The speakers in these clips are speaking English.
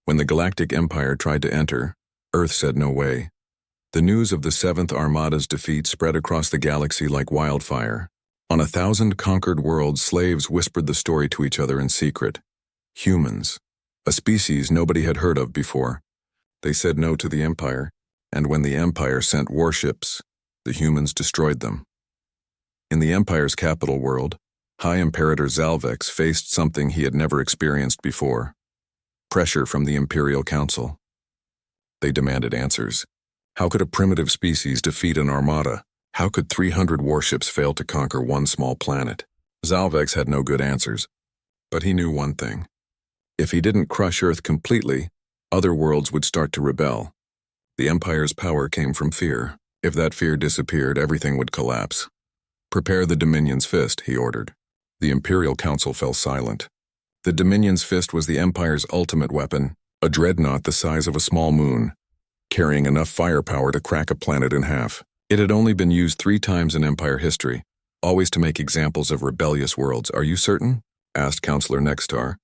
When the Galactic Empire tried to enter, Earth said no way. The news of the Seventh Armada's defeat spread across the galaxy like wildfire. On 1,000 conquered worlds, slaves whispered the story to each other in secret. Humans, a species nobody had heard of before. They said no to the Empire, and when the Empire sent warships, the humans destroyed them. In the Empire's capital world, High Imperator Zalvex faced something he had never experienced before. Pressure from the Imperial Council. They demanded answers. How could a primitive species defeat an armada? How could 300 warships fail to conquer one small planet? Zalvex had no good answers. But he knew one thing. If he didn't crush Earth completely, other worlds would start to rebel. The Empire's power came from fear. If that fear disappeared, everything would collapse. Prepare the Dominion's Fist, he ordered. The Imperial Council fell silent. The Dominion's Fist was the Empire's ultimate weapon, a dreadnought the size of a small moon, carrying enough firepower to crack a planet in half. It had only been used 3 times in Empire history, always to make examples of rebellious worlds. Are you certain? Asked Counselor Nextar.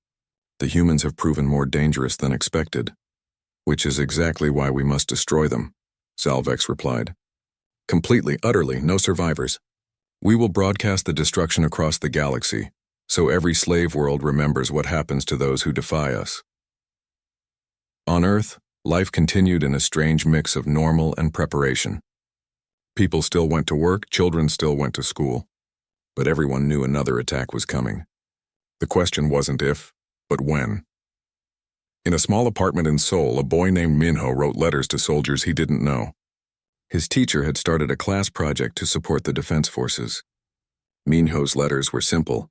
The humans have proven more dangerous than expected, which is exactly why we must destroy them, Zalvex replied. Completely, utterly, no survivors. We will broadcast the destruction across the galaxy, so every slave world remembers what happens to those who defy us. On Earth, life continued in a strange mix of normal and preparation. People still went to work, children still went to school, but everyone knew another attack was coming. The question wasn't if, but when. In a small apartment in Seoul, a boy named Minho wrote letters to soldiers he didn't know. His teacher had started a class project to support the defense forces. Minho's letters were simple.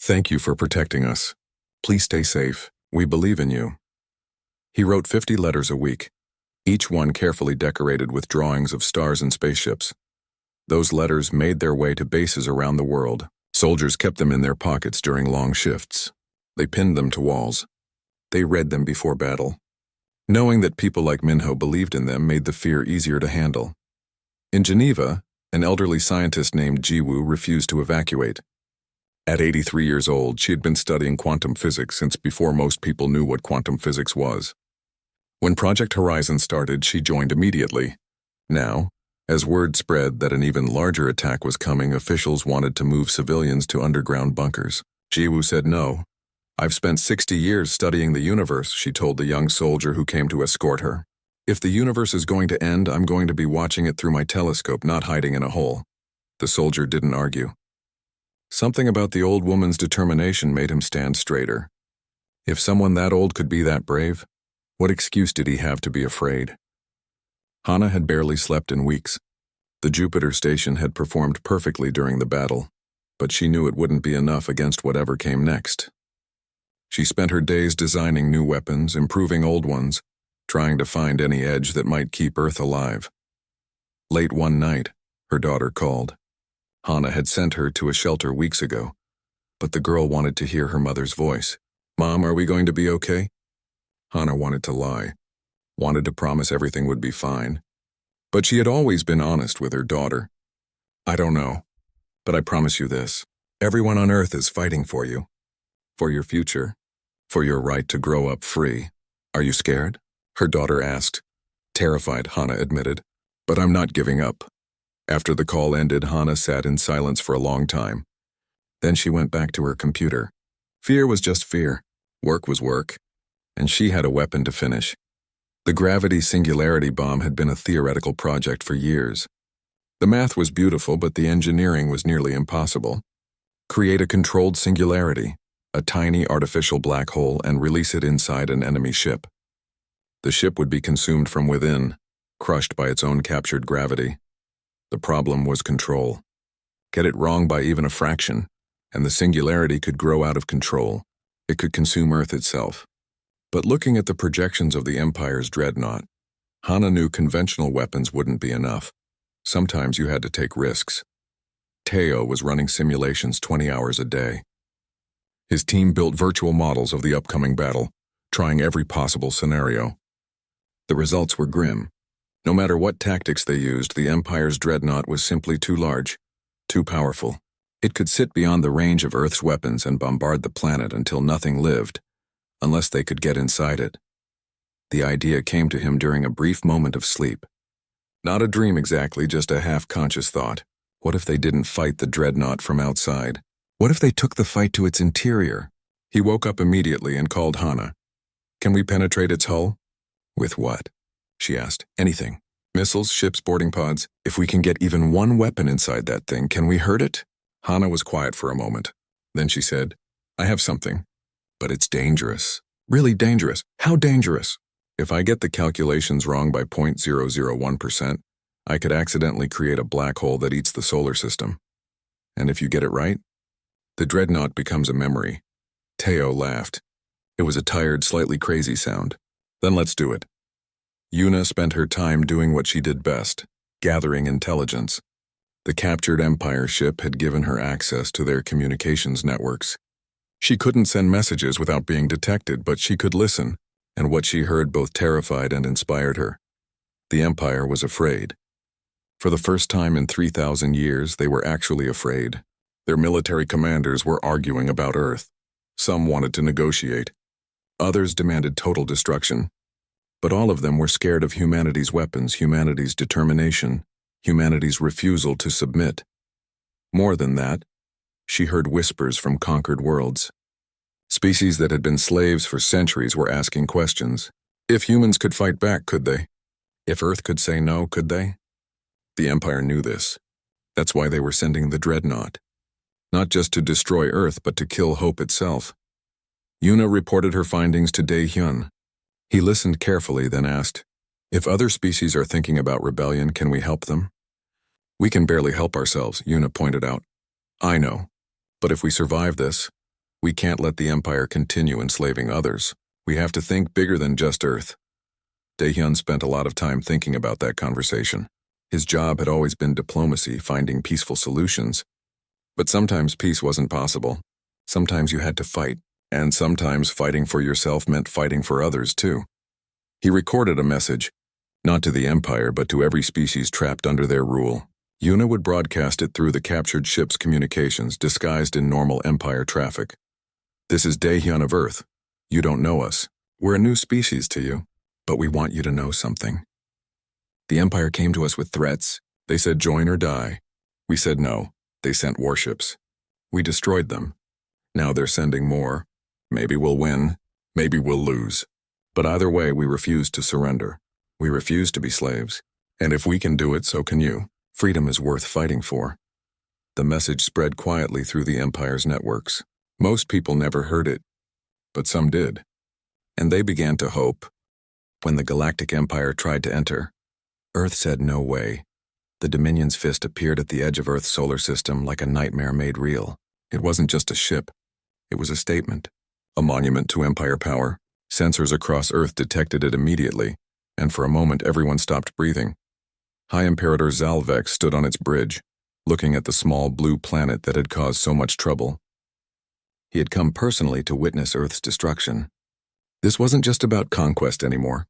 Thank you for protecting us. Please stay safe. We believe in you. He wrote 50 letters a week, each one carefully decorated with drawings of stars and spaceships. Those letters made their way to bases around the world. Soldiers kept them in their pockets during long shifts. They pinned them to walls. They read them before battle. Knowing that people like Minho believed in them made the fear easier to handle. In Geneva, an elderly scientist named Jiwoo refused to evacuate. At 83 years old, she had been studying quantum physics since before most people knew what quantum physics was. When Project Horizon started, she joined immediately. Now, as word spread that an even larger attack was coming, officials wanted to move civilians to underground bunkers. Jiwoo said no. I've spent 60 years studying the universe, she told the young soldier who came to escort her. If the universe is going to end, I'm going to be watching it through my telescope, not hiding in a hole. The soldier didn't argue. Something about the old woman's determination made him stand straighter. If someone that old could be that brave, what excuse did he have to be afraid? Hana had barely slept in weeks. The Jupiter station had performed perfectly during the battle, but she knew it wouldn't be enough against whatever came next. She spent her days designing new weapons, improving old ones, trying to find any edge that might keep Earth alive. Late one night, her daughter called. Hana had sent her to a shelter weeks ago, but the girl wanted to hear her mother's voice. Mom, are we going to be okay? Hana wanted to lie, wanted to promise everything would be fine. But she had always been honest with her daughter. I don't know, but I promise you this. Everyone on Earth is fighting for you, for your future, for your right to grow up free. Are you scared? Her daughter asked. Terrified, Hana admitted. But I'm not giving up. After the call ended, Hana sat in silence for a long time. Then she went back to her computer. Fear was just fear. Work was work. And she had a weapon to finish. The gravity singularity bomb had been a theoretical project for years. The math was beautiful, but the engineering was nearly impossible. Create a controlled singularity, a tiny artificial black hole, and release it inside an enemy ship. The ship would be consumed from within, crushed by its own captured gravity. The problem was control. Get it wrong by even a fraction, and the singularity could grow out of control. It could consume Earth itself. But looking at the projections of the Empire's dreadnought, Hana knew conventional weapons wouldn't be enough. Sometimes you had to take risks. Teo was running simulations 20 hours a day. His team built virtual models of the upcoming battle, trying every possible scenario. The results were grim. No matter what tactics they used, the Empire's dreadnought was simply too large, too powerful. It could sit beyond the range of Earth's weapons and bombard the planet until nothing lived, unless they could get inside it. The idea came to him during a brief moment of sleep. Not a dream exactly, just a half-conscious thought. What if they didn't fight the dreadnought from outside? What if they took the fight to its interior? He woke up immediately and called Hana. "Can we penetrate its hull?" "With what?" she asked. "Anything. Missiles, ships, boarding pods. If we can get even one weapon inside that thing, can we hurt it?" Hana was quiet for a moment. Then she said, "I have something. But it's dangerous. Really dangerous. How dangerous? If I get the calculations wrong by 0.001%, I could accidentally create a black hole that eats the solar system. And if you get it right, the dreadnought becomes a memory." Teo laughed. It was a tired, slightly crazy sound. "Then let's do it." Yuna spent her time doing what she did best, gathering intelligence. The captured Empire ship had given her access to their communications networks. She couldn't send messages without being detected, but she could listen, and what she heard both terrified and inspired her. The Empire was afraid. For the first time in 3,000 years, they were actually afraid. Their military commanders were arguing about Earth. Some wanted to negotiate. Others demanded total destruction. But all of them were scared of humanity's weapons, humanity's determination, humanity's refusal to submit. More than that, she heard whispers from conquered worlds. Species that had been slaves for centuries were asking questions. If humans could fight back, could they? If Earth could say no, could they? The Empire knew this. That's why they were sending the dreadnought. Not just to destroy Earth, but to kill hope itself. Yuna reported her findings to Dae-hyun. He listened carefully, then asked, "If other species are thinking about rebellion, can we help them?" "We can barely help ourselves," Yuna pointed out. "I know. But if we survive this, we can't let the Empire continue enslaving others. We have to think bigger than just Earth." Dae-hyun spent a lot of time thinking about that conversation. His job had always been diplomacy, finding peaceful solutions. But sometimes peace wasn't possible. Sometimes you had to fight, and sometimes fighting for yourself meant fighting for others too. He recorded a message, not to the Empire, but to every species trapped under their rule. Yuna would broadcast it through the captured ship's communications, disguised in normal Empire traffic. "This is Dae-hyun of Earth. You don't know us. We're a new species to you, but we want you to know something. The Empire came to us with threats. They said join or die. We said no. They sent warships. We destroyed them. Now they're sending more. Maybe we'll win. Maybe we'll lose. But either way, we refuse to surrender. We refuse to be slaves. And if we can do it, so can you. Freedom is worth fighting for." The message spread quietly through the Empire's networks. Most people never heard it, but some did. And they began to hope. When the Galactic Empire tried to enter, Earth said no way. The Dominion's fist appeared at the edge of Earth's solar system like a nightmare made real. It wasn't just a ship. It was a statement. A monument to Empire power. Sensors across Earth detected it immediately, and for a moment everyone stopped breathing. High Imperator Zalvex stood on its bridge, looking at the small blue planet that had caused so much trouble. He had come personally to witness Earth's destruction. This wasn't just about conquest anymore.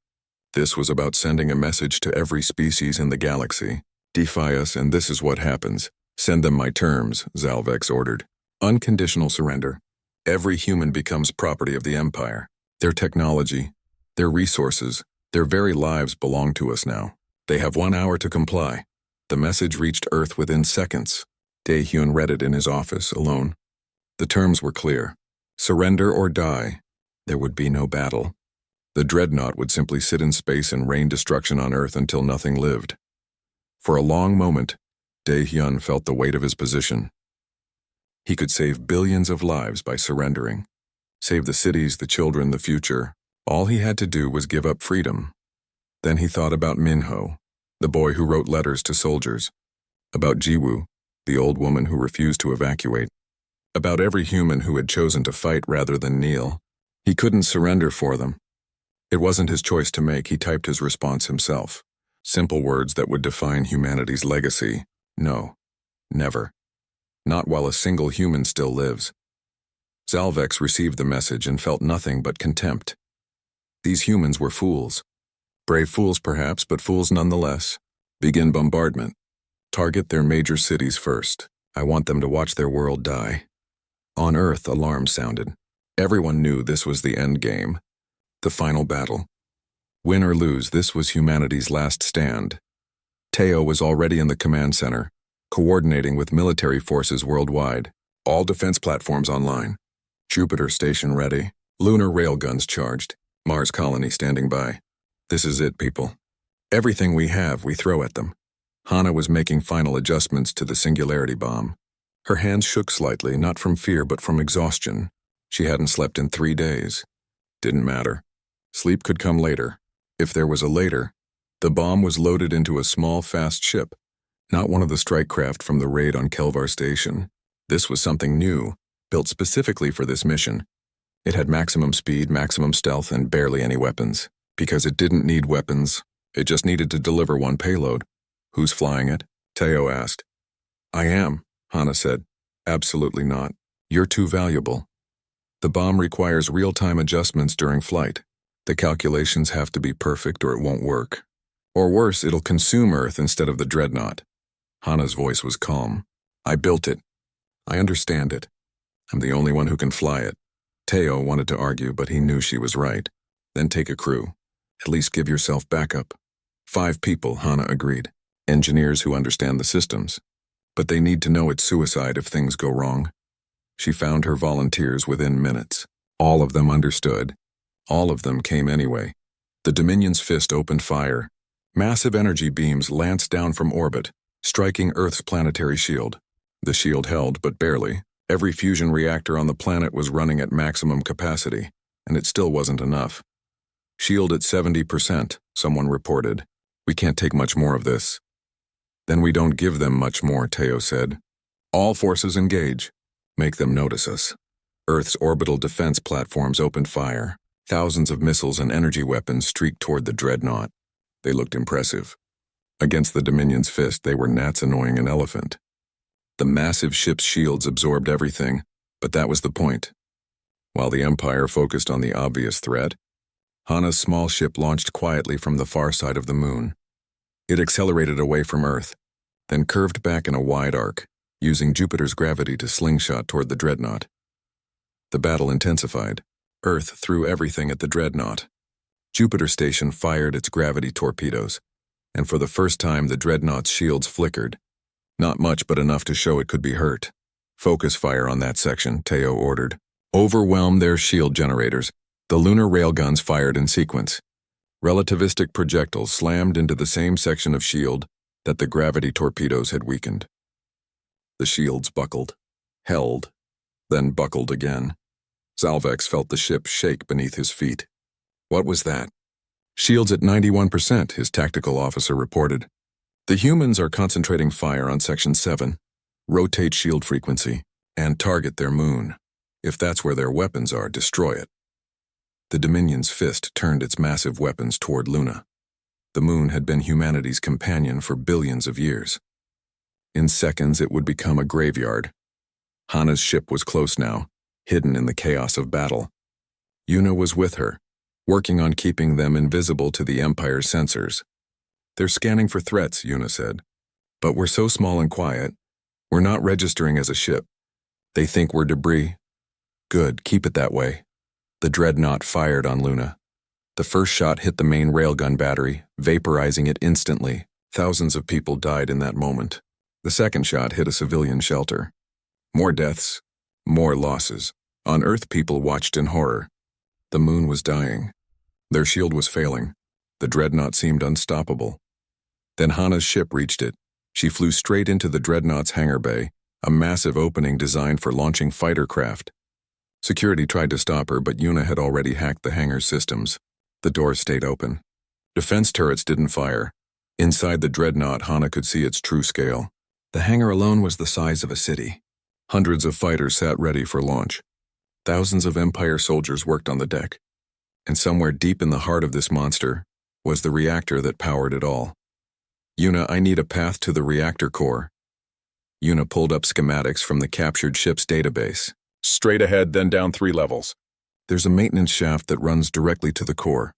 This was about sending a message to every species in the galaxy. "Defy us, and this is what happens. Send them my terms," Zalvex ordered. "Unconditional surrender. Every human becomes property of the Empire. Their technology, their resources, their very lives belong to us now. They have 1 hour to comply." The message reached Earth within seconds. Dae-hyun read it in his office, alone. The terms were clear. Surrender or die. There would be no battle. The dreadnought would simply sit in space and rain destruction on Earth until nothing lived. For a long moment, Dae-hyun felt the weight of his position. He could save billions of lives by surrendering. Save the cities, the children, the future. All he had to do was give up freedom. Then he thought about Minho, the boy who wrote letters to soldiers. About Jiwoo, the old woman who refused to evacuate. About every human who had chosen to fight rather than kneel. He couldn't surrender for them. It wasn't his choice to make. He typed his response himself. Simple words that would define humanity's legacy. No. Never. Not while a single human still lives. Zalvex received the message and felt nothing but contempt. These humans were fools. Brave fools perhaps, but fools nonetheless. Begin bombardment. Target their major cities first. I want them to watch their world die. On Earth, alarms sounded. Everyone knew this was the end game. The final battle. Win or lose, this was humanity's last stand. Teo was already in the command center, coordinating with military forces worldwide. All defense platforms online. Jupiter station ready. Lunar railguns charged. Mars colony standing by. This is it, people. Everything we have, we throw at them. Hana was making final adjustments to the singularity bomb. Her hands shook slightly, not from fear but from exhaustion. She hadn't slept in 3 days. Didn't matter. Sleep could come later. If there was a later, the bomb was loaded into a small, fast ship, not one of the strike craft from the raid on Kelvar Station. This was something new, built specifically for this mission. It had maximum speed, maximum stealth, and barely any weapons. Because it didn't need weapons, it just needed to deliver one payload. Who's flying it? Teo asked. I am, Hana said. Absolutely not. You're too valuable. The bomb requires real-time adjustments during flight. The calculations have to be perfect or it won't work. Or worse, it'll consume Earth instead of the dreadnought. Hana's voice was calm. I built it. I understand it. I'm the only one who can fly it. Teo wanted to argue, but he knew she was right. Then take a crew. At least give yourself backup. 5 people, Hana agreed. Engineers who understand the systems. But they need to know it's suicide if things go wrong. She found her volunteers within minutes. All of them understood. All of them came anyway. The Dominion's fist opened fire. Massive energy beams lanced down from orbit, striking Earth's planetary shield. The shield held, but barely. Every fusion reactor on the planet was running at maximum capacity, and it still wasn't enough. Shield at 70%, someone reported. We can't take much more of this. Then we don't give them much more, Teo said. All forces engage. Make them notice us. Earth's orbital defense platforms opened fire. Thousands of missiles and energy weapons streaked toward the dreadnought. They looked impressive. Against the Dominion's fist, they were gnats annoying an elephant. The massive ship's shields absorbed everything, but that was the point. While the Empire focused on the obvious threat, Hana's small ship launched quietly from the far side of the moon. It accelerated away from Earth, then curved back in a wide arc, using Jupiter's gravity to slingshot toward the dreadnought. The battle intensified. Earth threw everything at the dreadnought. Jupiter Station fired its gravity torpedoes, and for the first time the dreadnought's shields flickered. Not much, but enough to show it could be hurt. Focus fire on that section, Teo ordered. Overwhelm their shield generators. The lunar railguns fired in sequence. Relativistic projectiles slammed into the same section of shield that the gravity torpedoes had weakened. The shields buckled, held, then buckled again. Zalvex felt the ship shake beneath his feet. What was that? Shields at 91%, his tactical officer reported. The humans are concentrating fire on Section 7. Rotate shield frequency, and target their moon. If that's where their weapons are, destroy it. The Dominion's fist turned its massive weapons toward Luna. The moon had been humanity's companion for billions of years. In seconds, it would become a graveyard. Hana's ship was close now, hidden in the chaos of battle. Yuna was with her, working on keeping them invisible to the Empire's sensors. They're scanning for threats, Yuna said. But we're so small and quiet, we're not registering as a ship. They think we're debris. Good, keep it that way. The dreadnought fired on Luna. The first shot hit the main railgun battery, vaporizing it instantly. Thousands of people died in that moment. The second shot hit a civilian shelter. More deaths, more losses. On Earth, people watched in horror. The moon was dying. Their shield was failing. The dreadnought seemed unstoppable. Then Hana's ship reached it. She flew straight into the dreadnought's hangar bay, a massive opening designed for launching fighter craft. Security tried to stop her, but Yuna had already hacked the hangar's systems. The doors stayed open. Defense turrets didn't fire. Inside the dreadnought, Hana could see its true scale. The hangar alone was the size of a city. Hundreds of fighters sat ready for launch. Thousands of Empire soldiers worked on the deck. And somewhere deep in the heart of this monster was the reactor that powered it all. Yuna, I need a path to the reactor core. Yuna pulled up schematics from the captured ship's database. Straight ahead, then down 3 levels. There's a maintenance shaft that runs directly to the core.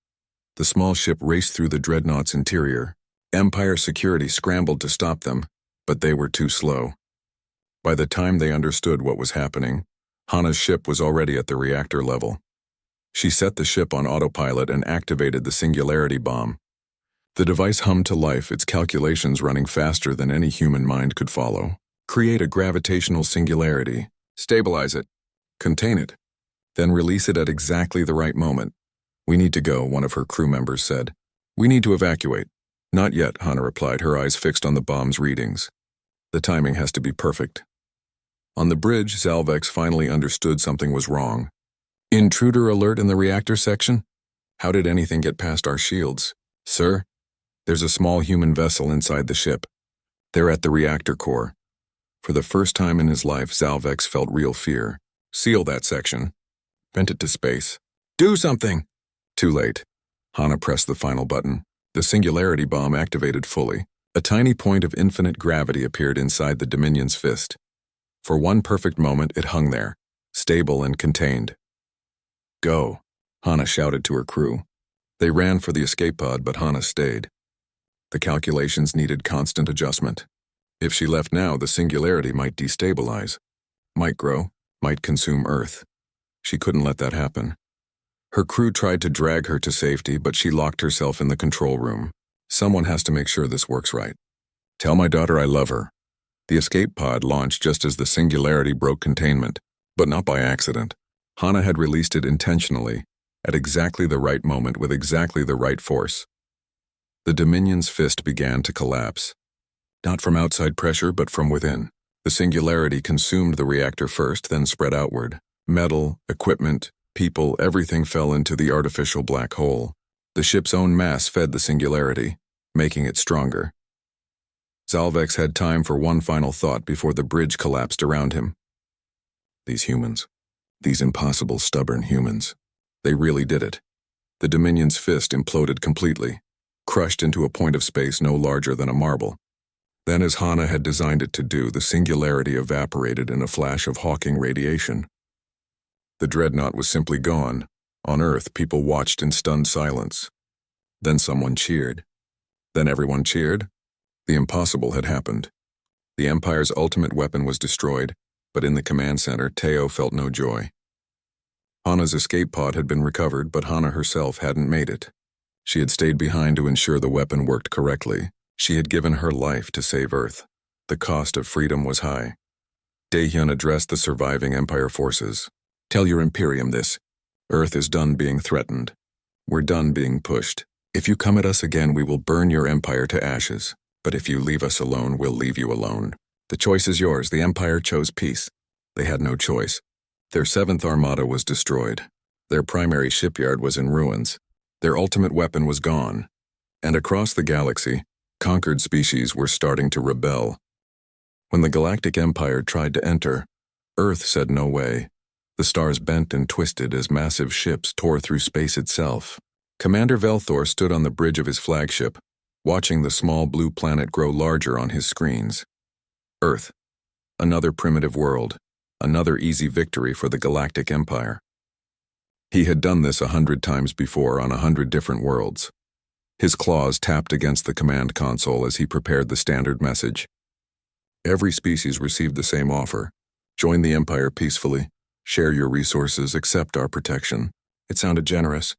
The small ship raced through the dreadnought's interior. Empire security scrambled to stop them, but they were too slow. By the time they understood what was happening, Hana's ship was already at the reactor level. She set the ship on autopilot and activated the singularity bomb. The device hummed to life, its calculations running faster than any human mind could follow. Create a gravitational singularity. Stabilize it. Contain it. Then release it at exactly the right moment. We need to go, one of her crew members said. We need to evacuate. Not yet, Hana replied, her eyes fixed on the bomb's readings. The timing has to be perfect. On the bridge, Zalvex finally understood something was wrong. Intruder alert in the reactor section? How did anything get past our shields? Sir? There's a small human vessel inside the ship. They're at the reactor core. For the first time in his life, Zalvex felt real fear. Seal that section. Vent it to space. Do something! Too late. Hana pressed the final button. The singularity bomb activated fully. A tiny point of infinite gravity appeared inside the Dominion's fist. For one perfect moment, it hung there, stable and contained. Go, Hana shouted to her crew. They ran for the escape pod, but Hana stayed. The calculations needed constant adjustment. If she left now, the singularity might destabilize, might grow, might consume Earth. She couldn't let that happen. Her crew tried to drag her to safety, but she locked herself in the control room. Someone has to make sure this works right. Tell my daughter I love her. The escape pod launched just as the singularity broke containment, but not by accident. Hana had released it intentionally, at exactly the right moment with exactly the right force. The Dominion's fist began to collapse. Not from outside pressure, but from within. The singularity consumed the reactor first, then spread outward. Metal, equipment, people, everything fell into the artificial black hole. The ship's own mass fed the singularity, making it stronger. Zalvex had time for one final thought before the bridge collapsed around him. These humans. These impossible, stubborn humans. They really did it. The Dominion's fist imploded completely, crushed into a point of space no larger than a marble. Then, as Hana had designed it to do, the singularity evaporated in a flash of hawking radiation. The dreadnought was simply gone. On Earth, people watched in stunned silence. Then someone cheered. Then everyone cheered. The impossible had happened. The Empire's ultimate weapon was destroyed, but in the command center, Teo felt no joy. Hana's escape pod had been recovered, but Hana herself hadn't made it. She had stayed behind to ensure the weapon worked correctly. She had given her life to save Earth. The cost of freedom was high. Daehyun addressed the surviving Empire forces. Tell your Imperium this. Earth is done being threatened. We're done being pushed. If you come at us again, we will burn your empire to ashes. But if you leave us alone, we'll leave you alone. The choice is yours. The Empire chose peace. They had no choice. Their 7th Armada was destroyed. Their primary shipyard was in ruins. Their ultimate weapon was gone. And across the galaxy, conquered species were starting to rebel. When the Galactic Empire tried to enter, Earth said no way. The stars bent and twisted as massive ships tore through space itself. Commander Velthor stood on the bridge of his flagship, watching the small blue planet grow larger on his screens. Earth. Another primitive world. Another easy victory for the Galactic Empire. He had done this 100 times before on 100 different worlds. His claws tapped against the command console as he prepared the standard message. Every species received the same offer. Join the Empire peacefully. Share your resources. Accept our protection. It sounded generous.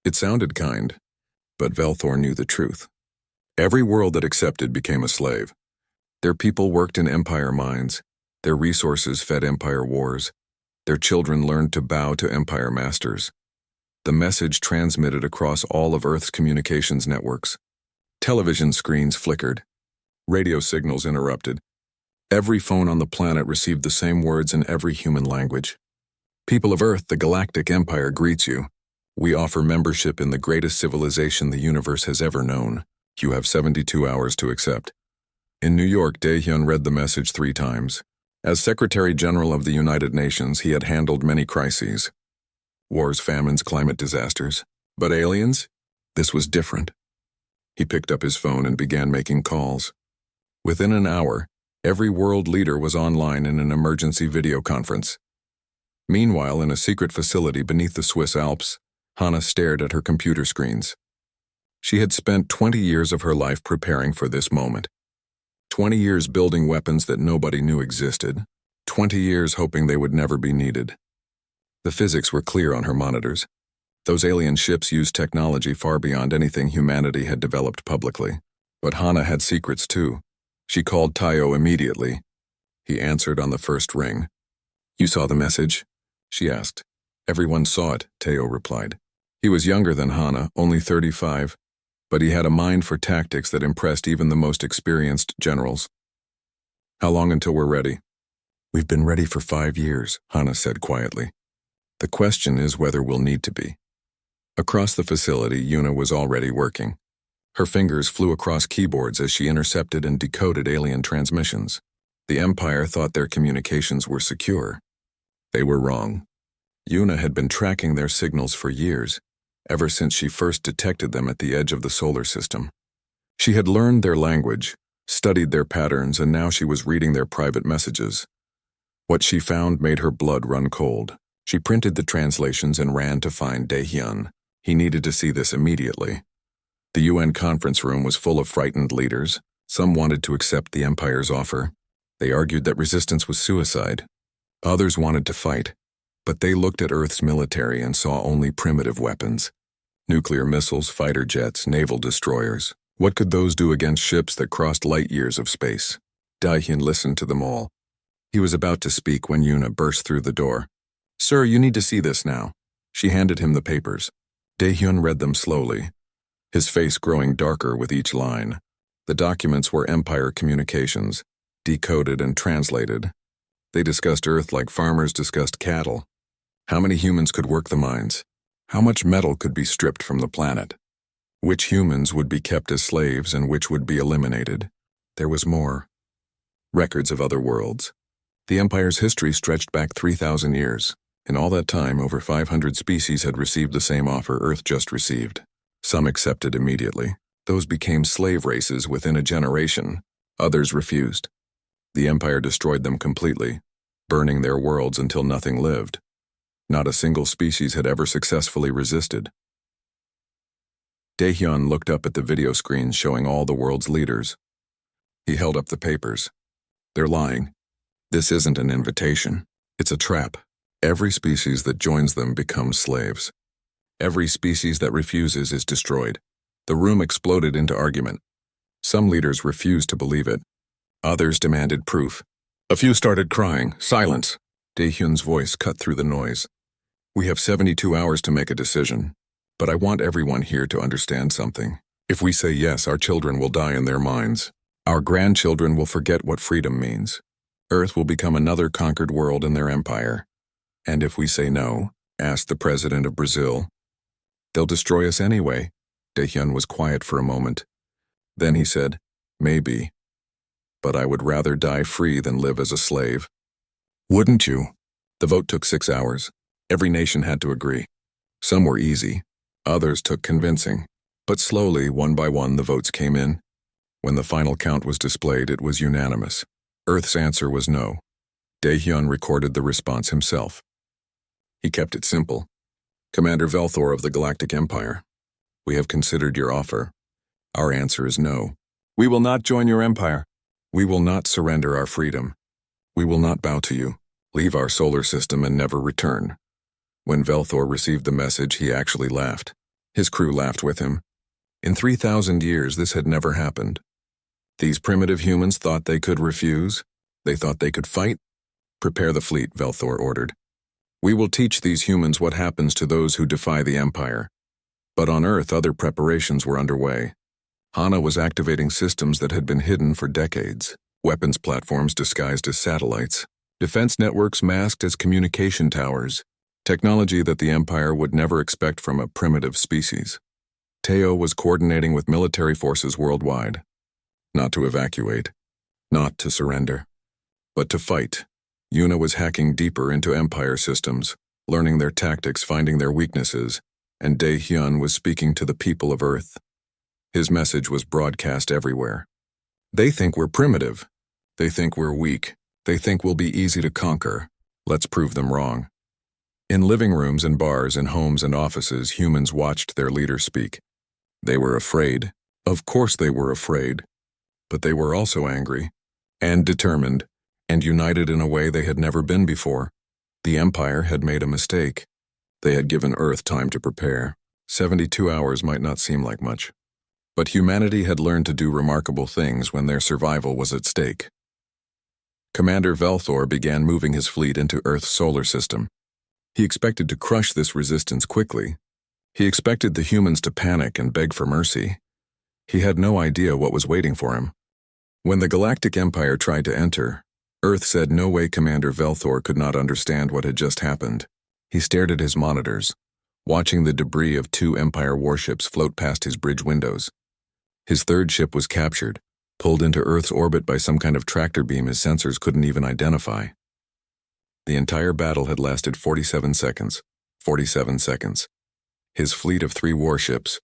It sounded kind. But Velthor knew the truth. Every world that accepted became a slave. Their people worked in Empire mines. Their resources fed Empire wars. Their children learned to bow to Empire masters. The message transmitted across all of Earth's communications networks. Television screens flickered. Radio signals interrupted. Every phone on the planet received the same words in every human language. People of Earth, the Galactic Empire greets you. We offer membership in the greatest civilization the universe has ever known. You have 72 hours to accept. In New York, Daehyun read the message 3 times. As Secretary General of the United Nations, he had handled many crises. Wars, famines, climate disasters. But aliens? This was different. He picked up his phone and began making calls. Within an hour, every world leader was online in an emergency video conference. Meanwhile, in a secret facility beneath the Swiss Alps, Hana stared at her computer screens. She had spent 20 years of her life preparing for this moment. 20 years building weapons that nobody knew existed. 20 years hoping they would never be needed. The physics were clear on her monitors. Those alien ships used technology far beyond anything humanity had developed publicly. But Hana had secrets too. She called Tayo immediately. He answered on the first ring. "You saw the message?" she asked. "Everyone saw it," Tayo replied. He was younger than Hana, only 35, but he had a mind for tactics that impressed even the most experienced generals. "How long until we're ready?" "We've been ready for 5 years," Hana said quietly. "The question is whether we'll need to be." Across the facility, Yuna was already working. Her fingers flew across keyboards as she intercepted and decoded alien transmissions. The Empire thought their communications were secure. They were wrong. Yuna had been tracking their signals for years, ever since she first detected them at the edge of the solar system. She had learned their language, studied their patterns, and now she was reading their private messages. What she found made her blood run cold. She printed the translations and ran to find Daehyun. He needed to see this immediately. The UN conference room was full of frightened leaders. Some wanted to accept the Empire's offer. They argued that resistance was suicide. Others wanted to fight, but they looked at Earth's military and saw only primitive weapons. Nuclear missiles, fighter jets, naval destroyers. What could those do against ships that crossed light years of space? Daehyun listened to them all. He was about to speak when Yuna burst through the door. "Sir, you need to see this now." She handed him the papers. Daehyun read them slowly, his face growing darker with each line. The documents were Empire communications, decoded and translated. They discussed Earth like farmers discussed cattle. How many humans could work the mines? How much metal could be stripped from the planet? Which humans would be kept as slaves and which would be eliminated? There was more. Records of other worlds. The Empire's history stretched back 3,000 years. In all that time, over 500 species had received the same offer Earth just received. Some accepted immediately. Those became slave races within a generation. Others refused. The Empire destroyed them completely, burning their worlds until nothing lived. Not a single species had ever successfully resisted. Daehyun looked up at the video screens showing all the world's leaders. He held up the papers. "They're lying. This isn't an invitation. It's a trap. Every species that joins them becomes slaves. Every species that refuses is destroyed." The room exploded into argument. Some leaders refused to believe it. Others demanded proof. A few started crying. "Silence!" Daehyun's voice cut through the noise. "We have 72 hours to make a decision, but I want everyone here to understand something. If we say yes, our children will die in their minds. Our grandchildren will forget what freedom means. Earth will become another conquered world in their empire. And if we say no," asked the president of Brazil, "they'll destroy us anyway." Daehyun was quiet for a moment. Then he said, "Maybe. But I would rather die free than live as a slave." "Wouldn't you?" The vote took 6 hours. Every nation had to agree. Some were easy. Others took convincing. But slowly, one by one, the votes came in. When the final count was displayed, it was unanimous. Earth's answer was no. Daehyun recorded the response himself. He kept it simple. "Commander Velthor of the Galactic Empire, we have considered your offer. Our answer is no. We will not join your empire. We will not surrender our freedom. We will not bow to you, leave our solar system and never return." When Velthor received the message, he actually laughed. His crew laughed with him. In 3,000 years, this had never happened. These primitive humans thought they could refuse. They thought they could fight. "Prepare the fleet," Velthor ordered. "We will teach these humans what happens to those who defy the Empire." But on Earth, other preparations were underway. Hana was activating systems that had been hidden for decades. Weapons platforms disguised as satellites. Defense networks masked as communication towers. Technology that the Empire would never expect from a primitive species. Teo was coordinating with military forces worldwide. Not to evacuate. Not to surrender. But to fight. Yuna was hacking deeper into Empire systems, learning their tactics, finding their weaknesses, and Daehyun was speaking to the people of Earth. His message was broadcast everywhere. "They think we're primitive. They think we're weak. They think we'll be easy to conquer. Let's prove them wrong." In living rooms and bars, in homes and offices, humans watched their leader speak. They were afraid. Of course they were afraid. But they were also angry, and determined, and united in a way they had never been before. The Empire had made a mistake. They had given Earth time to prepare. 72 hours might not seem like much. But humanity had learned to do remarkable things when their survival was at stake. Commander Velthor began moving his fleet into Earth's solar system. He expected to crush this resistance quickly. He expected the humans to panic and beg for mercy. He had no idea what was waiting for him. When the Galactic Empire tried to enter, Earth said no way. Commander Velthor could not understand what had just happened. He stared at his monitors, watching the debris of 2 Empire warships float past his bridge windows. His third ship was captured, pulled into Earth's orbit by some kind of tractor beam his sensors couldn't even identify. The entire battle had lasted 47 seconds. 47 seconds. His fleet of 3 warships,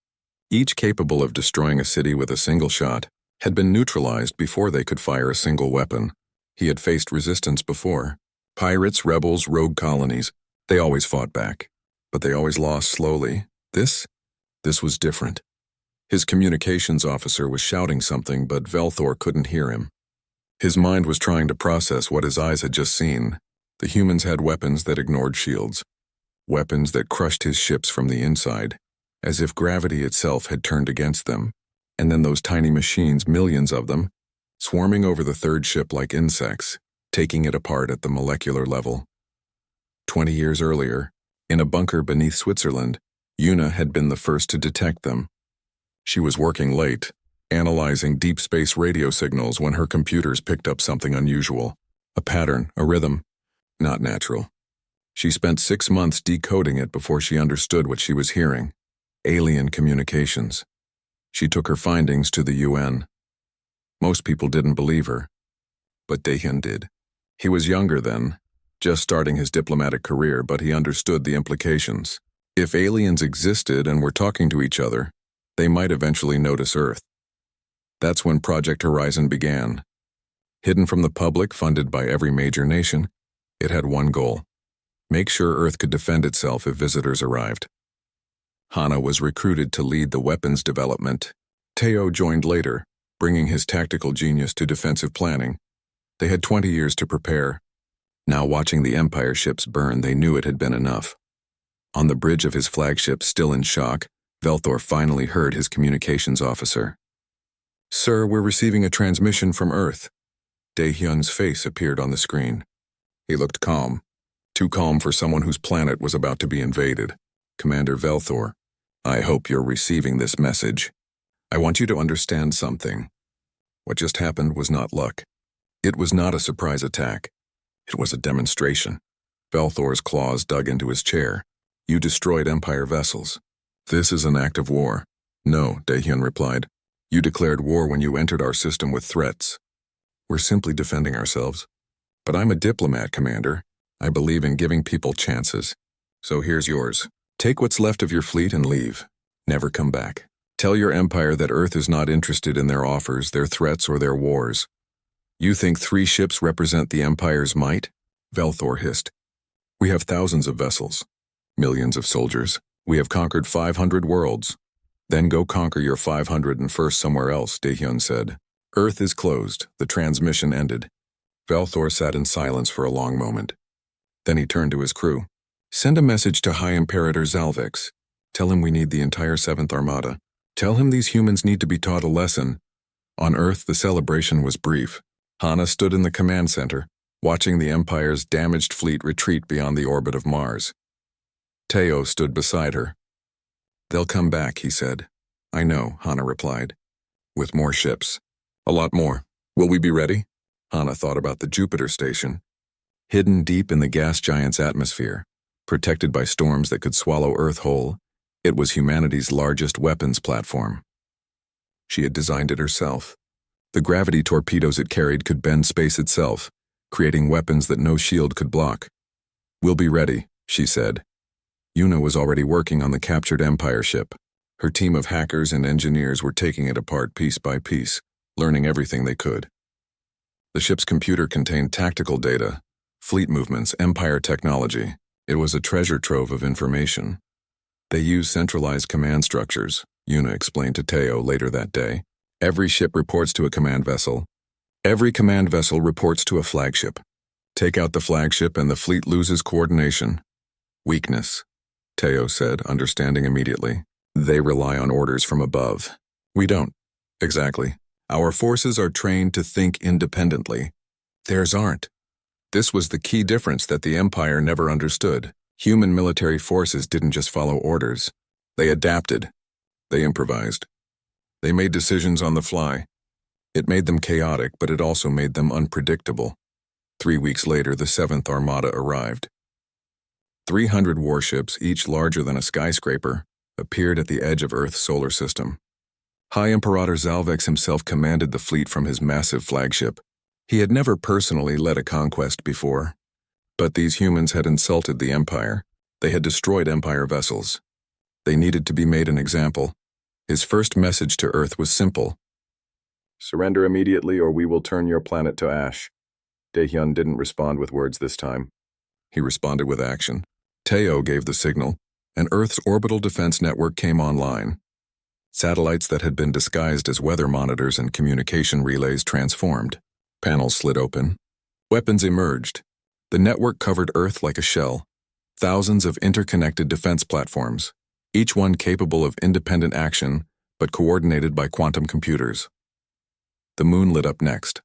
each capable of destroying a city with a single shot, had been neutralized before they could fire a single weapon. He had faced resistance before. Pirates, rebels, rogue colonies. They always fought back, but they always lost slowly. This was different. His communications officer was shouting something, but Velthor couldn't hear him. His mind was trying to process what his eyes had just seen. The humans had weapons that ignored shields. Weapons that crushed his ships from the inside, as if gravity itself had turned against them. And then those tiny machines, millions of them, swarming over the third ship like insects, taking it apart at the molecular level. 20 years earlier, in a bunker beneath Switzerland, Una had been the first to detect them. She was working late, analyzing deep space radio signals when her computers picked up something unusual. A pattern, a rhythm, not natural. She spent 6 months decoding it before she understood what she was hearing. Alien communications. She took her findings to the UN. Most people didn't believe her, but Daehyun did. He was younger then, just starting his diplomatic career, but he understood the implications. If aliens existed and were talking to each other, they might eventually notice Earth. That's when Project Horizon began. Hidden from the public, funded by every major nation, it had one goal: make sure Earth could defend itself if visitors arrived. Hana was recruited to lead the weapons development. Teo joined later, bringing his tactical genius to defensive planning. They had 20 years to prepare. Now, watching the Empire ships burn, they knew it had been enough. On the bridge of his flagship, still in shock, Velthor finally heard his communications officer. "Sir, we're receiving a transmission from Earth." Daehyun's face appeared on the screen. He looked calm, too calm for someone whose planet was about to be invaded. "Commander Velthor, I hope you're receiving this message. I want you to understand something. What just happened was not luck. It was not a surprise attack. It was a demonstration." Velthor's claws dug into his chair. "You destroyed Empire vessels. This is an act of war." "No," Daehyun replied. "You declared war when you entered our system with threats. We're simply defending ourselves." "But I'm a diplomat, Commander. I believe in giving people chances. So here's yours. Take what's left of your fleet and leave. Never come back. Tell your empire that Earth is not interested in their offers, their threats, or their wars." "You think 3 ships represent the Empire's might?" Velthor hissed. "We have thousands of vessels, millions of soldiers. We have conquered 500 worlds." "Then go conquer your 501st somewhere else," Daehyun said. "Earth is closed." The transmission ended. Velthor sat in silence for a long moment. Then he turned to his crew. "Send a message to High Imperator Zalvex. Tell him we need the entire 7th Armada. Tell him these humans need to be taught a lesson." On Earth, the celebration was brief. Hana stood in the command center, watching the Empire's damaged fleet retreat beyond the orbit of Mars. Teo stood beside her. "They'll come back," he said. "I know," Hana replied. "With more ships. A lot more. Will we be ready?" Hana thought about the Jupiter station. Hidden deep in the gas giant's atmosphere, protected by storms that could swallow Earth whole, it was humanity's largest weapons platform. She had designed it herself. The gravity torpedoes it carried could bend space itself, creating weapons that no shield could block. "We'll be ready," she said. Una was already working on the captured Empire ship. Her team of hackers and engineers were taking it apart piece by piece, learning everything they could. The ship's computer contained tactical data, fleet movements, Empire technology. It was a treasure trove of information. "They use centralized command structures," Una explained to Teo later that day. "Every ship reports to a command vessel. Every command vessel reports to a flagship. Take out the flagship and the fleet loses coordination. Weakness. Teo said, understanding immediately. They rely on orders from above. We don't. Exactly. Our forces are trained to think independently. Theirs aren't. This was the key difference that the Empire never understood. Human military forces didn't just follow orders. They adapted. They improvised. They made decisions on the fly. It made them chaotic, but it also made them unpredictable. 3 weeks later, the 7th Armada arrived. 300 warships, each larger than a skyscraper, appeared at the edge of Earth's solar system. High Imperator Zalvex himself commanded the fleet from his massive flagship. He had never personally led a conquest before. But these humans had insulted the Empire. They had destroyed Empire vessels. They needed to be made an example. His first message to Earth was simple. Surrender immediately or we will turn your planet to ash. Daehyun didn't respond with words this time. He responded with action. Teo gave the signal, and Earth's orbital defense network came online. Satellites that had been disguised as weather monitors and communication relays transformed. Panels slid open. Weapons emerged. The network covered Earth like a shell. Thousands of interconnected defense platforms, each one capable of independent action, but coordinated by quantum computers. The moon lit up next.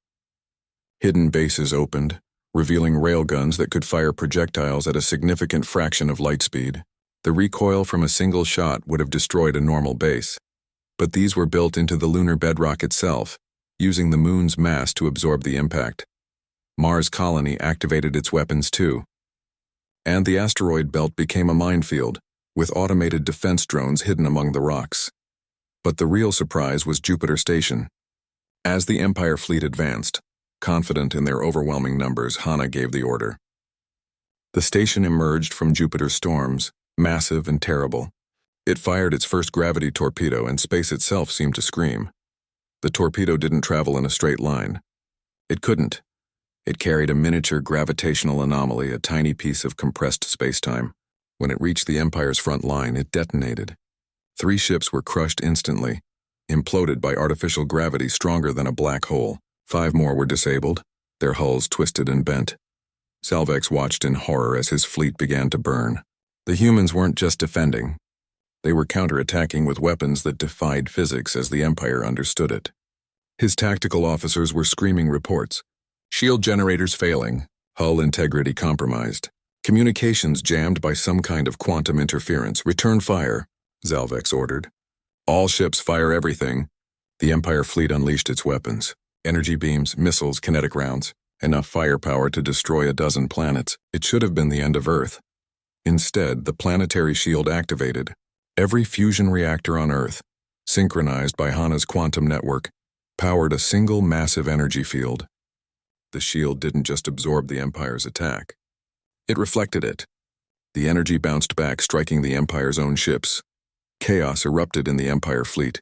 Hidden bases opened, revealing railguns that could fire projectiles at a significant fraction of light speed. The recoil from a single shot would have destroyed a normal base. But these were built into the lunar bedrock itself, using the moon's mass to absorb the impact. Mars' colony activated its weapons too. And the asteroid belt became a minefield, with automated defense drones hidden among the rocks. But the real surprise was Jupiter Station. As the Empire fleet advanced, confident in their overwhelming numbers, Hana gave the order. The station emerged from Jupiter's storms, massive and terrible. It fired its first gravity torpedo and space itself seemed to scream. The torpedo didn't travel in a straight line. It couldn't. It carried a miniature gravitational anomaly, a tiny piece of compressed spacetime. When it reached the Empire's front line, it detonated. 3 ships were crushed instantly, imploded by artificial gravity stronger than a black hole. 5 more were disabled, their hulls twisted and bent. Salvex watched in horror as his fleet began to burn. The humans weren't just defending. They were counterattacking with weapons that defied physics as the Empire understood it. His tactical officers were screaming reports. Shield generators failing, hull integrity compromised, communications jammed by some kind of quantum interference. Return fire, Zalvex ordered. All ships fire everything. The Empire fleet unleashed its weapons. Energy beams, missiles, kinetic rounds. Enough firepower to destroy a dozen planets. It should have been the end of Earth. Instead, the planetary shield activated. Every fusion reactor on Earth, synchronized by Hana's quantum network, powered a single massive energy field. The shield didn't just absorb the Empire's attack. It reflected it. The energy bounced back, striking the Empire's own ships. Chaos erupted in the Empire fleet.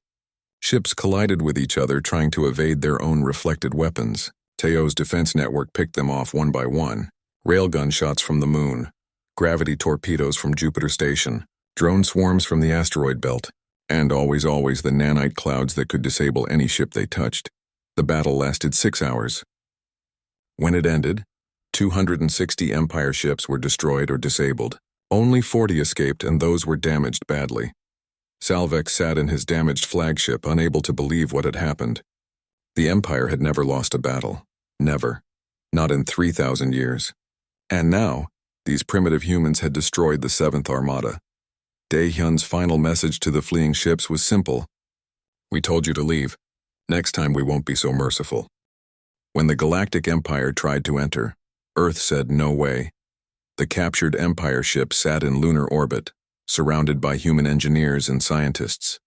Ships collided with each other, trying to evade their own reflected weapons. Teo's defense network picked them off one by one. Railgun shots from the moon, gravity torpedoes from Jupiter Station, drone swarms from the asteroid belt, and always the nanite clouds that could disable any ship they touched. The battle lasted 6 hours. When it ended, 260 Empire ships were destroyed or disabled. Only 40 escaped, and those were damaged badly. Salvex sat in his damaged flagship, unable to believe what had happened. The Empire had never lost a battle. Never. Not in 3,000 years. And now, these primitive humans had destroyed the 7th Armada. Daehyun's final message to the fleeing ships was simple. We told you to leave. Next time we won't be so merciful. When the Galactic Empire tried to enter, Earth said no way. The captured Empire ship sat in lunar orbit, surrounded by human engineers and scientists.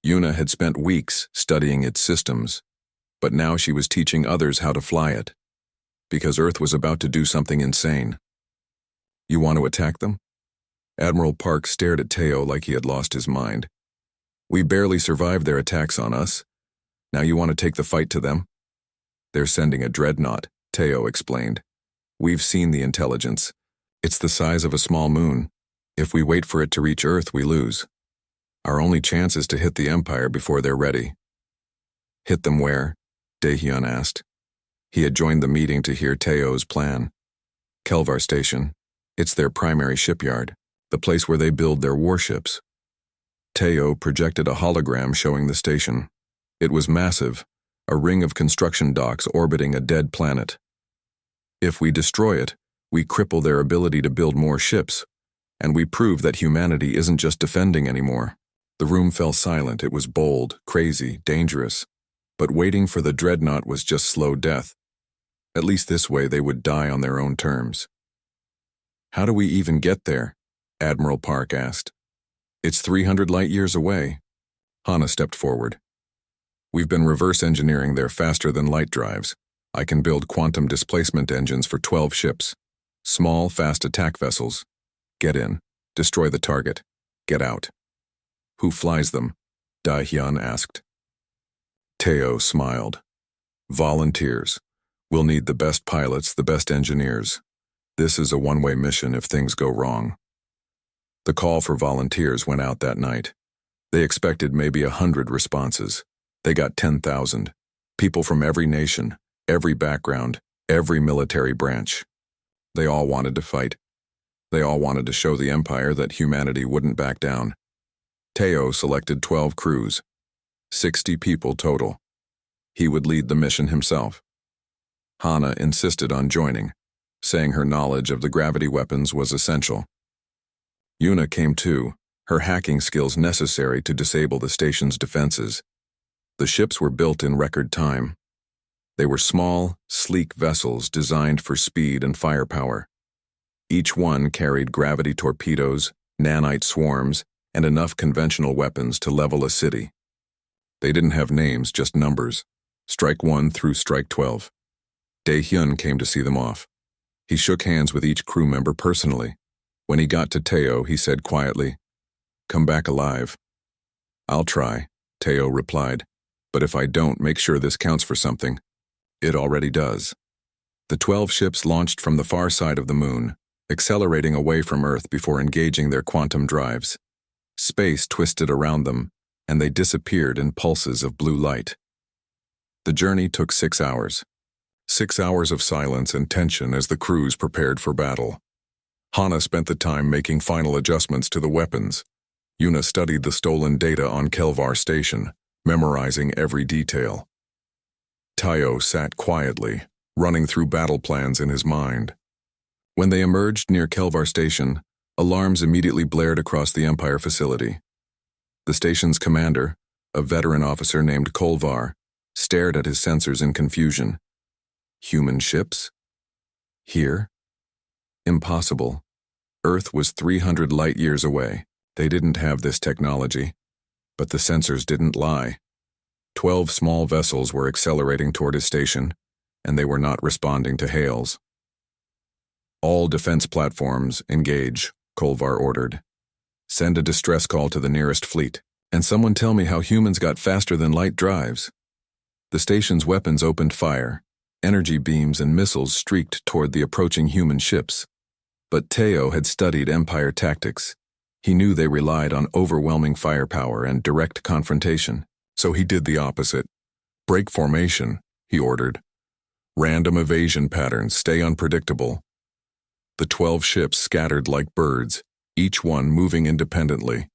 Yuna had spent weeks studying its systems, but now she was teaching others how to fly it, because Earth was about to do something insane. You want to attack them? Admiral Park stared at Teo like he had lost his mind. We barely survived their attacks on us. Now you want to take the fight to them? They're sending a dreadnought, Teo explained. We've seen the intelligence. It's the size of a small moon. If we wait for it to reach Earth, we lose. Our only chance is to hit the Empire before they're ready. Hit them where? Daehyun asked. He had joined the meeting to hear Teo's plan. Kelvar Station. It's their primary shipyard. the place where they build their warships. Teo projected a hologram showing the station. It was massive, a ring of construction docks orbiting a dead planet. If we destroy it, we cripple their ability to build more ships, and we prove that humanity isn't just defending anymore. The room fell silent. It was bold, crazy, dangerous. But waiting for the dreadnought was just slow death. At least this way they would die on their own terms. "How do we even get there?" Admiral Park asked. "It's 300 light-years away." Hana stepped forward. "We've been reverse engineering their faster-than-light drives. I can build quantum displacement engines for 12 ships. Small, fast attack vessels. Get in. Destroy the target. Get out." "Who flies them?" Dai-hyun asked. Teo smiled. "Volunteers. We'll need the best pilots, the best engineers. This is a one-way mission if things go wrong." The call for volunteers went out that night. They expected maybe 100 responses. They got 10,000. People from every nation, every background, every military branch. They all wanted to fight. They all wanted to show the Empire that humanity wouldn't back down. Teo selected 12 crews, 60 people total. He would lead the mission himself. Hana insisted on joining, saying her knowledge of the gravity weapons was essential. Yuna came too, her hacking skills necessary to disable the station's defenses. The ships were built in record time. They were small, sleek vessels designed for speed and firepower. Each one carried gravity torpedoes, nanite swarms, and enough conventional weapons to level a city. They didn't have names, just numbers. Strike 1 through Strike 12. Dae-hyun came to see them off. He shook hands with each crew member personally. When he got to Teo, he said quietly, "Come back alive." "I'll try," Teo replied, "but if I don't, make sure this counts for something." It already does. The 12 ships launched from the far side of the moon, accelerating away from Earth before engaging their quantum drives. Space twisted around them, and they disappeared in pulses of blue light. The journey took 6 hours. 6 hours of silence and tension as the crews prepared for battle. Hana spent the time making final adjustments to the weapons. Yuna studied the stolen data on Kelvar Station, memorizing every detail. Teo sat quietly, running through battle plans in his mind. When they emerged near Kelvar Station, alarms immediately blared across the Empire facility. The station's commander, a veteran officer named Kolvar, stared at his sensors in confusion. Human ships? Here? Impossible. Earth was 300 light-years away. They didn't have this technology. But the sensors didn't lie. 12 small vessels were accelerating toward his station, and they were not responding to hails. "All defense platforms, engage," Kolvar ordered. "Send a distress call to the nearest fleet, and someone tell me how humans got faster-than-light drives." The station's weapons opened fire. Energy beams and missiles streaked toward the approaching human ships. But Teo had studied Empire tactics. He knew they relied on overwhelming firepower and direct confrontation, so he did the opposite. "Break formation," he ordered. "Random evasion patterns, stay unpredictable." The 12 ships scattered like birds, each one moving independently.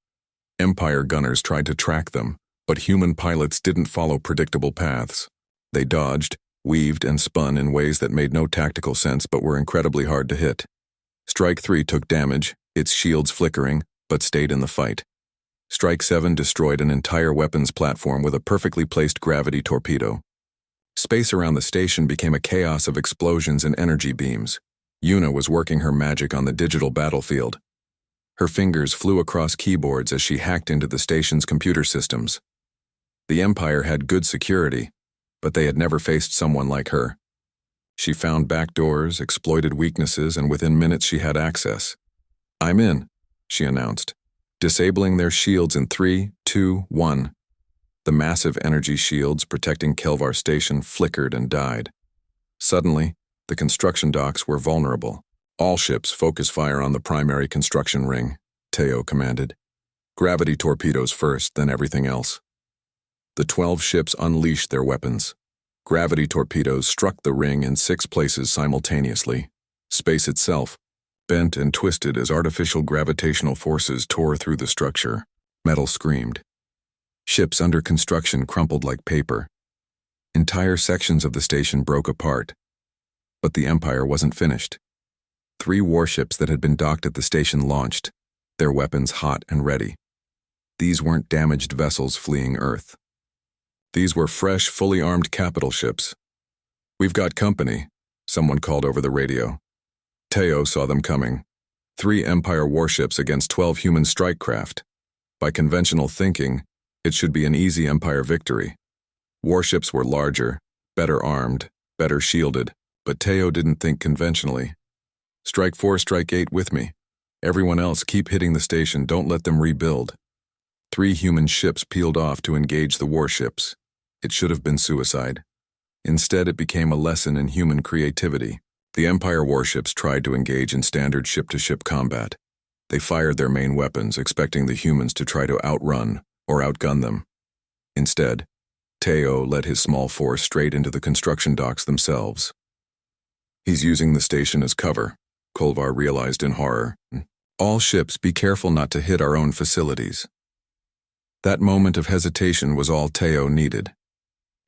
Empire gunners tried to track them, but human pilots didn't follow predictable paths. They dodged, weaved, and spun in ways that made no tactical sense but were incredibly hard to hit. Strike 3 took damage, its shields flickering, but stayed in the fight. Strike 7 destroyed an entire weapons platform with a perfectly placed gravity torpedo. Space around the station became a chaos of explosions and energy beams. Yuna was working her magic on the digital battlefield. Her fingers flew across keyboards as she hacked into the station's computer systems. The Empire had good security, but they had never faced someone like her. She found backdoors, exploited weaknesses, and within minutes she had access. "I'm in," she announced, disabling their shields in 3, 2, 1. The massive energy shields protecting Kelvar Station flickered and died. Suddenly, the construction docks were vulnerable. "All ships focus fire on the primary construction ring," Teo commanded. "Gravity torpedoes first, then everything else." The 12 ships unleashed their weapons. Gravity torpedoes struck the ring in 6 places simultaneously. Space itself, bent and twisted as artificial gravitational forces tore through the structure. Metal screamed. Ships under construction crumpled like paper. Entire sections of the station broke apart. But the Empire wasn't finished. 3 warships that had been docked at the station launched, their weapons hot and ready. These weren't damaged vessels fleeing Earth. These were fresh, fully armed capital ships. "We've got company," someone called over the radio. Teo saw them coming. 3 Empire warships against 12 human strike craft. By conventional thinking, it should be an easy Empire victory. Warships were larger, better armed, better shielded, but Teo didn't think conventionally. "Strike 4, Strike 8 with me. Everyone else keep hitting the station, don't let them rebuild." 3 human ships peeled off to engage the warships. It should have been suicide. Instead, it became a lesson in human creativity. The Empire warships tried to engage in standard ship-to-ship combat. They fired their main weapons, expecting the humans to try to outrun or outgun them. Instead, Teo led his small force straight into the construction docks themselves. "He's using the station as cover," Kolvar realized in horror. "All ships, be careful not to hit our own facilities." That moment of hesitation was all Teo needed.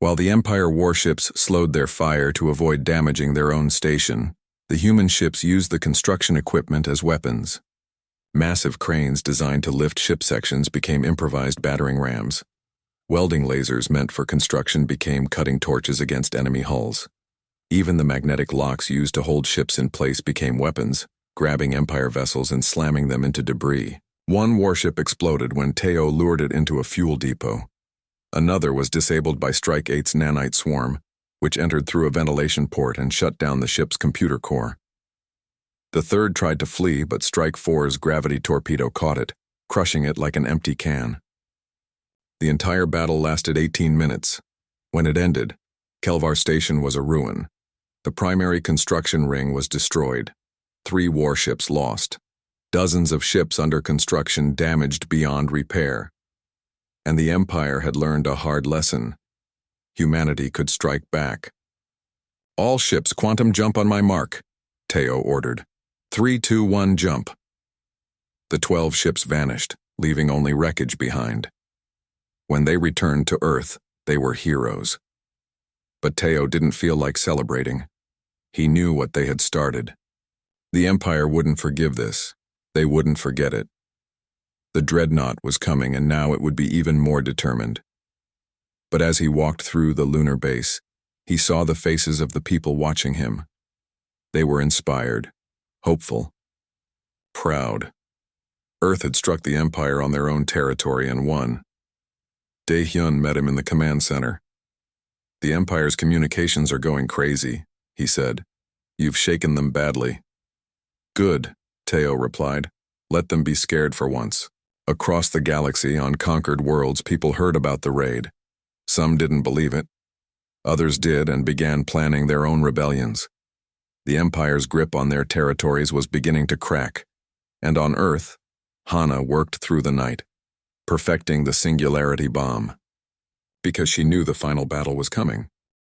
While the Empire warships slowed their fire to avoid damaging their own station, the human ships used the construction equipment as weapons. Massive cranes designed to lift ship sections became improvised battering rams. Welding lasers meant for construction became cutting torches against enemy hulls. Even the magnetic locks used to hold ships in place became weapons, grabbing Empire vessels and slamming them into debris. One warship exploded when Teo lured it into a fuel depot. Another was disabled by Strike 8's nanite swarm, which entered through a ventilation port and shut down the ship's computer core. The third tried to flee, but Strike 4's gravity torpedo caught it, crushing it like an empty can. The entire battle lasted 18 minutes. When it ended, Kelvar Station was a ruin. The primary construction ring was destroyed. 3 warships lost. Dozens of ships under construction damaged beyond repair. And the Empire had learned a hard lesson. Humanity could strike back. "All ships quantum jump on my mark," Teo ordered. 3, 2, 1, jump. The 12 ships vanished, leaving only wreckage behind. When they returned to Earth, they were heroes. But Teo didn't feel like celebrating. He knew what they had started. The Empire wouldn't forgive this. They wouldn't forget it. The dreadnought was coming, and now it would be even more determined. But as he walked through the lunar base, he saw the faces of the people watching him. They were inspired, hopeful, proud. Earth had struck the Empire on their own territory and won. Dae-hyun met him in the command center. "The Empire's communications are going crazy," he said. "You've shaken them badly." "Good," Teo replied. "Let them be scared for once." Across the galaxy, on conquered worlds, people heard about the raid. Some didn't believe it. Others did and began planning their own rebellions. The Empire's grip on their territories was beginning to crack, and on Earth, Hana worked through the night, perfecting the singularity bomb. Because she knew the final battle was coming.